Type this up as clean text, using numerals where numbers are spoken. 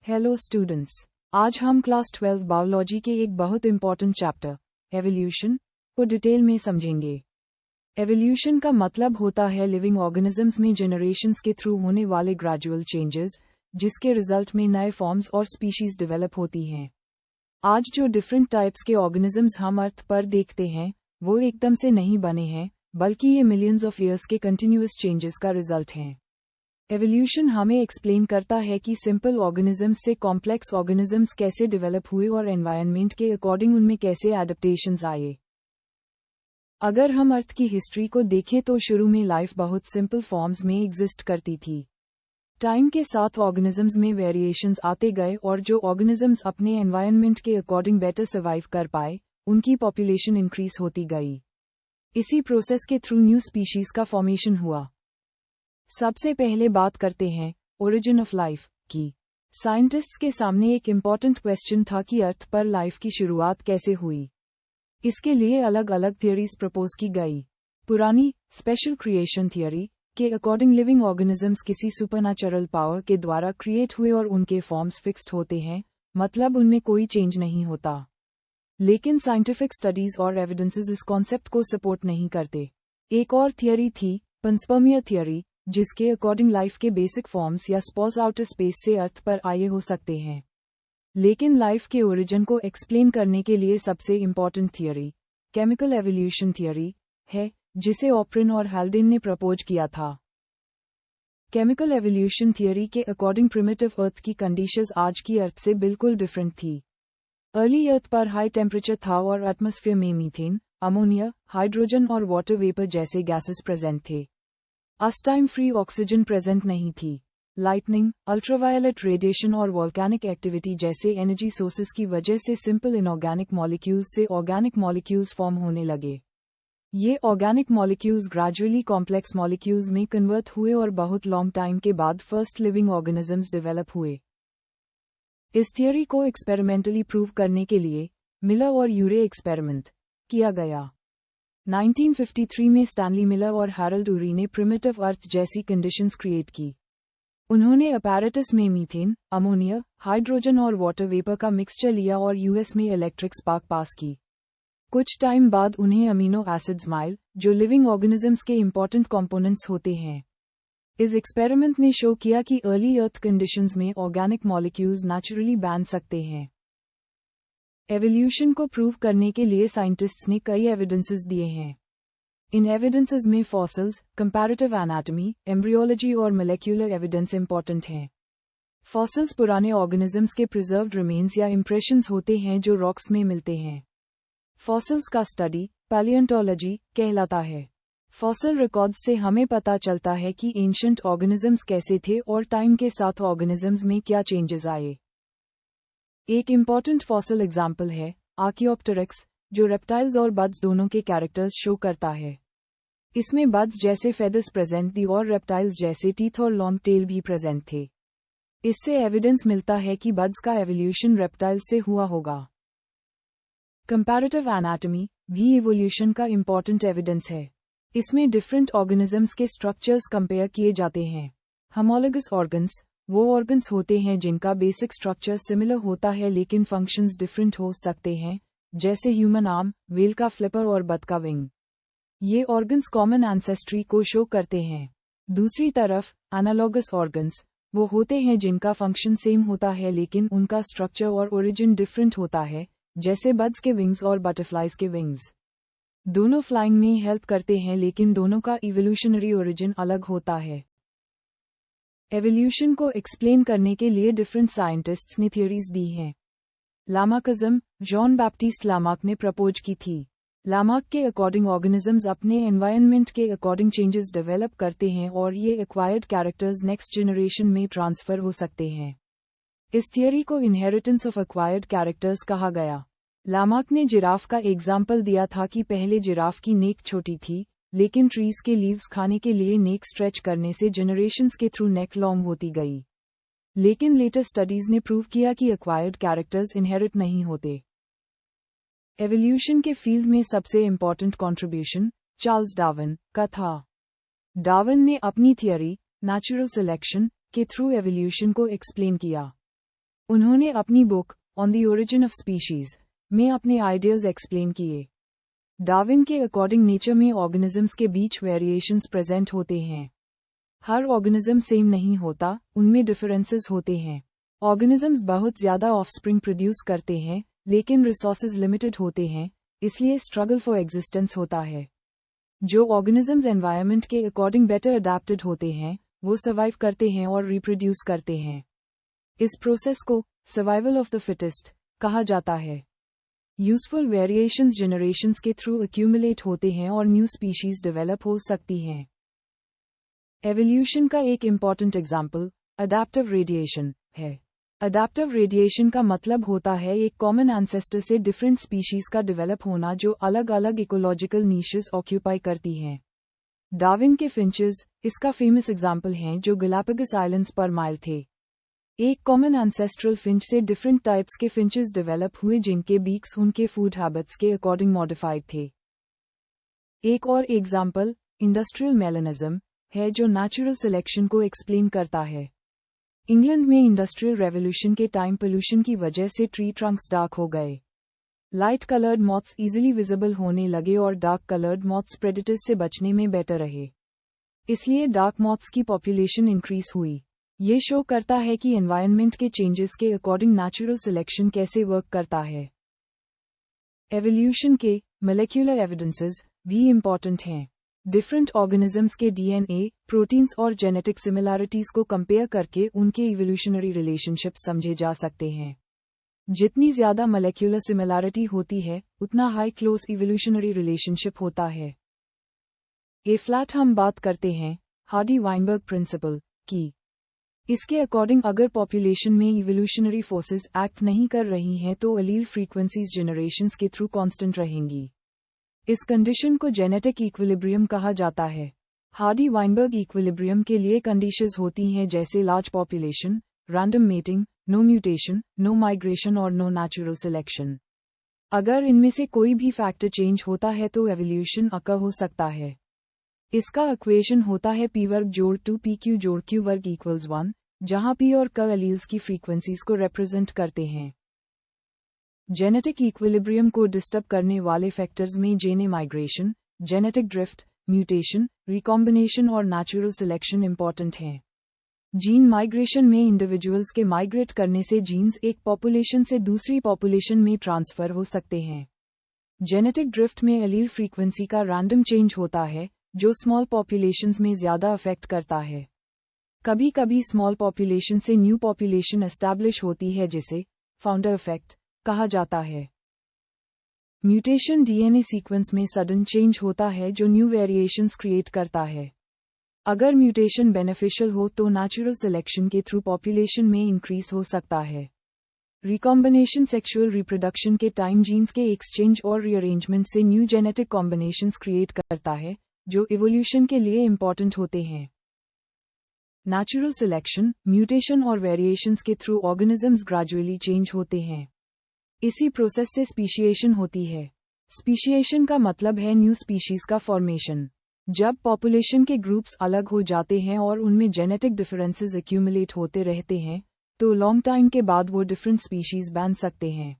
Hello students, आज हम class 12 biology के एक बहुत इंपॉर्टेंट चैप्टर एवोल्यूशन को डिटेल में समझेंगे। एवोल्यूशन का मतलब होता है लिविंग ऑर्गेनिजम्स में जनरेशंस के थ्रू होने वाले ग्रेजुअल चेंजेस, जिसके रिजल्ट में नए फॉर्म्स और स्पीशीज डेवलप होती हैं। आज जो डिफरेंट टाइप्स के ऑर्गेनिजम्स हम अर्थ पर देखते हैं, वो एकदम से नहीं बने हैं, बल्कि ये मिलियंस ऑफ ईयर्स के कंटिन्यूअस चेंजेस का रिजल्ट हैं। एवोल्यूशन हमें एक्सप्लेन करता है कि सिंपल ऑर्गेनिजम्स से कॉम्प्लेक्स ऑर्गेनिजम्स कैसे डेवलप हुए और एनवायरनमेंट के अकॉर्डिंग उनमें कैसे एडेप्टेशंस आए। अगर हम अर्थ की हिस्ट्री को देखें तो शुरू में लाइफ बहुत सिंपल फॉर्म्स में एग्जिस्ट करती थी। टाइम के साथ ऑर्गेनिजम्स में वेरिएशंस आते गए और जो ऑर्गेनिजम्स अपने एनवायरनमेंट के अकॉर्डिंग बेटर सर्वाइव कर पाए, उनकी पॉपुलेशन इंक्रीज होती गई। इसी प्रोसेस के थ्रू न्यू स्पीशीज का फॉर्मेशन हुआ। सबसे पहले बात करते हैं ओरिजिन ऑफ लाइफ की। साइंटिस्ट्स के सामने एक इम्पॉर्टेंट क्वेश्चन था कि अर्थ पर लाइफ की शुरुआत कैसे हुई। इसके लिए अलग अलग थियरीज प्रपोज की गई। पुरानी स्पेशल क्रिएशन थियरी के अकॉर्डिंग लिविंग ऑर्गेनिजम्स किसी सुपरनैचुरल पावर के द्वारा क्रिएट हुए और उनके फॉर्म्स फिक्स्ड होते हैं, मतलब उनमें कोई चेंज नहीं होता। लेकिन साइंटिफिक स्टडीज और एविडेंसेस इस कॉन्सेप्ट को सपोर्ट नहीं करते। एक और थियरी थी पेंस्पर्मिया थियरी, जिसके अकॉर्डिंग लाइफ के बेसिक फॉर्म्स या स्पोर्स आउटर स्पेस से अर्थ पर आए हो सकते हैं। लेकिन लाइफ के ओरिजिन को एक्सप्लेन करने के लिए सबसे important theory chemical evolution theory है, जिसे ऑप्रिन और हाल्डेन ने प्रपोज किया था। केमिकल एवोल्यूशन थियरी के अकॉर्डिंग प्रिमिटिव अर्थ की कंडीशंस आज की अर्थ से बिल्कुल डिफरेंट थी। अर्ली अर्थ पर हाई टेम्परेचर था और एटमॉस्फेयर में मीथेन, अमोनिया, हाइड्रोजन और वाटर वेपर जैसे गैसेस प्रेजेंट थे। उस टाइम फ्री ऑक्सीजन प्रेजेंट नहीं थी। लाइटनिंग, अल्ट्रावायलेट रेडिएशन और वोल्केनिक एक्टिविटी जैसे एनर्जी सोर्सेस की वजह से सिंपल इनऑर्गेनिक मॉलिक्यूल्स से ऑर्गेनिक मॉलिक्यूल्स फॉर्म होने लगे। ये organic molecules gradually complex molecules में कन्वर्ट हुए और बहुत लॉन्ग टाइम के बाद फर्स्ट लिविंग ऑर्गेनिजम्स डेवलप हुए। इस थियरी को एक्सपेरिमेंटली प्रूव करने के लिए मिलर और यूरे एक्सपेरिमेंट किया गया। 1953 में स्टैनली मिलर और हैरोल्ड उरी ने प्रिमिटिव अर्थ जैसी कंडीशंस क्रिएट की। उन्होंने अपैरेटस में मीथेन, अमोनिया, हाइड्रोजन और वाटर वेपर का मिक्सचर लिया और यूएस में इलेक्ट्रिक स्पार्क पास की। कुछ टाइम बाद उन्हें अमीनो एसिड्स मिले, जो लिविंग ऑर्गेनिजम्स के इंपॉर्टेंट कंपोनेंट्स होते हैं। इस एक्सपेरिमेंट ने शो किया कि अर्ली अर्थ कंडीशंस में ऑर्गेनिक मॉलिक्यूल्स नेचुरली बन सकते हैं। एवोल्यूशन को प्रूव करने के लिए साइंटिस्ट्स ने कई एविडेंसेस दिए हैं। इन एविडेंसेस में फॉसिल्स, कंपैरेटिव एनाटॉमी, एम्ब्रियोलॉजी और मोलेक्यूलर एविडेंस इंपॉर्टेंट हैं। फॉसिल्स पुराने ऑर्गेनिजम्स के प्रिजर्व्ड रिमेन्स या इंप्रेशंस होते हैं जो रॉक्स में मिलते हैं। फॉसिल्स का स्टडी पैलियोंटोलॉजी कहलाता है। फॉसिल रिकॉर्ड्स से हमें पता चलता है कि एंशिएंट ऑर्गेनिजम्स कैसे थे और टाइम के साथ ऑर्गेनिजम्स में क्या चेंजेस आए। एक इम्पॉर्टेंट फॉसिल एग्जाम्पल है आर्कियोप्टेरिक्स, जो रेप्टाइल्स और बर्ड्स दोनों के कैरेक्टर्स शो करता है। इसमें बर्ड्स जैसे फेदर्स प्रेजेंट थी और रेप्टाइल्स जैसे टीथ और लॉन्ग टेल भी प्रेजेंट थे। इससे एविडेंस मिलता है कि बर्ड्स का एवोल्यूशन रेप्टाइल से हुआ होगा। कंपैरेटिव एनाटॉमी भी इवोल्यूशन का इम्पॉर्टेंट एविडेंस है। इसमें डिफरेंट ऑर्गेनिजम्स के स्ट्रक्चर्स कंपेयर किए जाते हैं। होमोलोगस ऑर्गन्स वो ऑर्गन्स होते हैं जिनका बेसिक स्ट्रक्चर सिमिलर होता है लेकिन फंक्शंस डिफरेंट हो सकते हैं, जैसे ह्यूमन आर्म, व्हेल का फ्लिपर और बतख का विंग। ये ऑर्गन्स कॉमन एंसेस्ट्री को शो करते हैं। दूसरी तरफ एनालॉगस ऑर्गन्स वो होते हैं जिनका फंक्शन सेम होता है लेकिन उनका स्ट्रक्चर और ओरिजिन डिफरेंट होता है, जैसे बर्ड्स के विंग्स और बटरफ्लाइज के विंग्स। दोनों फ्लाइंग में हेल्प करते हैं लेकिन दोनों का इवोल्यूशनरी ओरिजिन अलग होता है। एवोल्यूशन को एक्सप्लेन करने के लिए डिफरेंट साइंटिस्ट्स ने थियोरीज दी हैं। लामार्किज्म जॉन बैप्टिस्ट लामार्क ने प्रपोज की थी। लामार्क के अकॉर्डिंग ऑर्गेनिजम्स अपने एनवायरनमेंट के अकॉर्डिंग चेंजेस डेवलप करते हैं और ये एक्वायर्ड कैरेक्टर्स नेक्स्ट जनरेशन में ट्रांसफर हो सकते हैं। इस थियोरी को इनहेरिटेंस ऑफ एक्वायर्ड कैरेक्टर्स कहा गया। लामार्क ने जिराफ का एग्जाम्पल दिया था कि पहले जिराफ की नेक छोटी थी, लेकिन ट्रीज के लीव्स खाने के लिए नेक स्ट्रेच करने से जनरेशंस के थ्रू नेक लॉन्ग होती गई। लेकिन लेटर स्टडीज ने प्रूव किया कि एक्वायर्ड कैरेक्टर्स इनहेरिट नहीं होते। एवोल्यूशन के फील्ड में सबसे इम्पॉर्टेंट कंट्रीब्यूशन चार्ल्स डार्विन का था। डार्विन ने अपनी थियरी नेचुरल सिलेक्शन के थ्रू एवोल्यूशन को एक्सप्लेन किया। उन्होंने अपनी book on the origin of species में अपने आइडियाज एक्सप्लेन किए। डार्विन के अकॉर्डिंग नेचर में ऑर्गेनिजम्स के बीच वेरिएशंस प्रेजेंट होते हैं। हर ऑर्गेनिज्म सेम नहीं होता, उनमें डिफरेंसेस होते हैं। ऑर्गेनिजम्स बहुत ज़्यादा ऑफस्प्रिंग प्रोड्यूस करते हैं, लेकिन रिसोर्सेज लिमिटेड होते हैं, इसलिए स्ट्रगल फॉर एग्जिस्टेंस होता है। जो ऑर्गेनिजम्स एनवायरनमेंट के अकॉर्डिंग बेटर अडेप्टेड होते हैं, वो सर्वाइव करते हैं और रिप्रोड्यूस करते हैं। इस प्रोसेस को सर्वाइवल ऑफ द फिटेस्ट कहा जाता है। यूजफुल वेरिएशंस जनरेशंस के थ्रू एक्यूमुलेट होते हैं और न्यू स्पीशीज डेवलप हो सकती हैं। एवोल्यूशन का एक इम्पॉर्टेंट एग्जाम्पल अडैप्टिव रेडिएशन है। अडैप्टिव रेडिएशन का मतलब होता है एक कॉमन एंसेस्टर से डिफरेंट स्पीशीज का डेवलप होना जो अलग अलग इकोलॉजिकल नीशेस ऑक्यूपाई करती हैं। डार्विन के फिंचेस इसका फेमस एग्जाम्पल हैं जो गैलापागोस आइलैंड्स पर माइल थे। एक कॉमन एंसेस्ट्रल फिंच से डिफरेंट टाइप्स के फिंचेस डेवलप हुए जिनके बीक्स उनके फूड हैबिट्स के अकॉर्डिंग मॉडिफाइड थे। एक और एग्जाम्पल इंडस्ट्रियल मेलानिज्म है जो नेचुरल सिलेक्शन को एक्सप्लेन करता है। इंग्लैंड में इंडस्ट्रियल रेवोल्यूशन के टाइम पोल्यूशन की वजह से ट्री ट्रंक्स डार्क हो गए। Light coloured moths easily visible होने लगे और डार्क कलर्ड मॉथ्स प्रेडेटर्स से बचने में बेटर रहे। इसलिए डार्क मॉथ्स की पॉपुलेशन इंक्रीज हुई। ये शो करता है कि एनवायरनमेंट के चेंजेस के अकॉर्डिंग नेचुरल सिलेक्शन कैसे वर्क करता है। एवोल्यूशन के मोलेक्युलर एविडेंसेस भी इम्पॉर्टेंट हैं। डिफरेंट ऑर्गेनिजम्स के डीएनए, प्रोटीन्स और जेनेटिक सिमिलैरिटीज को कंपेयर करके उनके इवोल्यूशनरी रिलेशनशिप समझे जा सकते हैं। जितनी ज्यादा मोलेक्युलर सिमिलैरिटी होती है, उतना हाई क्लोज इवोल्यूशनरी रिलेशनशिप होता है। ए फ्लैट हम बात करते हैं हार्डी-वाइनबर्ग प्रिंसिपल की। इसके अकॉर्डिंग अगर पॉपुलेशन में इवोल्यूशनरी फोर्सेस एक्ट नहीं कर रही हैं तो एलील फ्रीक्वेंसीज जनरेशंस के थ्रू कांस्टेंट रहेंगी। इस कंडीशन को जेनेटिक इक्विलिब्रियम कहा जाता है। हार्डी-वाइनबर्ग इक्विलिब्रियम के लिए कंडीशंस होती हैं जैसे large population, random mating, no mutation, no migration और नो नेचुरल सिलेक्शन। अगर इनमें से कोई भी फैक्टर चेंज होता है तो एवोल्यूशन अकर हो सकता है। इसका इक्वेशन होता है p वर्ग जोड़ 2pq जोड़ q वर्ग इक्वल्स 1, जहां p और q एलील्स की फ्रीक्वेंसीज को रिप्रेजेंट करते हैं। जेनेटिक इक्विलिब्रियम को डिस्टर्ब करने वाले फैक्टर्स में जेने migration, genetic drift, mutation, recombination और नेचुरल सिलेक्शन इंपॉर्टेंट हैं। जीन माइग्रेशन में इंडिविजुअल्स के माइग्रेट करने से जीन्स एक पॉपुलेशन से दूसरी पॉपुलेशन में ट्रांसफर हो सकते हैं। जेनेटिक ड्रिफ्ट में एलील फ्रीक्वेंसी का रैंडम चेंज होता है, जो स्मॉल पॉपुलेशंस में ज़्यादा अफेक्ट करता है। कभी कभी स्मॉल पॉपुलेशन से न्यू पॉपुलेशन एस्टैब्लिश होती है जिसे फाउंडर इफेक्ट कहा जाता है। म्यूटेशन डीएनए सीक्वेंस में सडन चेंज होता है जो न्यू वेरिएशंस क्रिएट करता है। अगर म्यूटेशन बेनिफिशियल हो तो नेचुरल सिलेक्शन के थ्रू पॉपुलेशन में इंक्रीज हो सकता है। रिकॉम्बिनेशन सेक्सुअल रिप्रोडक्शन के टाइम जीन्स के एक्सचेंज और रीअरेंजमेंट से न्यू जेनेटिक कॉम्बिनेशंस क्रिएट करता है, जो इवोल्यूशन के लिए इंपॉर्टेंट होते हैं। नेचुरल सिलेक्शन, म्यूटेशन और वेरिएशंस के थ्रू ऑर्गेनिजम्स ग्रेजुअली चेंज होते हैं। इसी प्रोसेस से स्पीशिएशन होती है। स्पीशिएशन का मतलब है न्यू स्पीशीज का फॉर्मेशन। जब पॉपुलेशन के ग्रुप्स अलग हो जाते हैं और उनमें जेनेटिक डिफरेंसेस एक्यूमुलेट होते रहते हैं, तो लॉन्ग टाइम के बाद वो डिफरेंट स्पीशीज बन सकते हैं।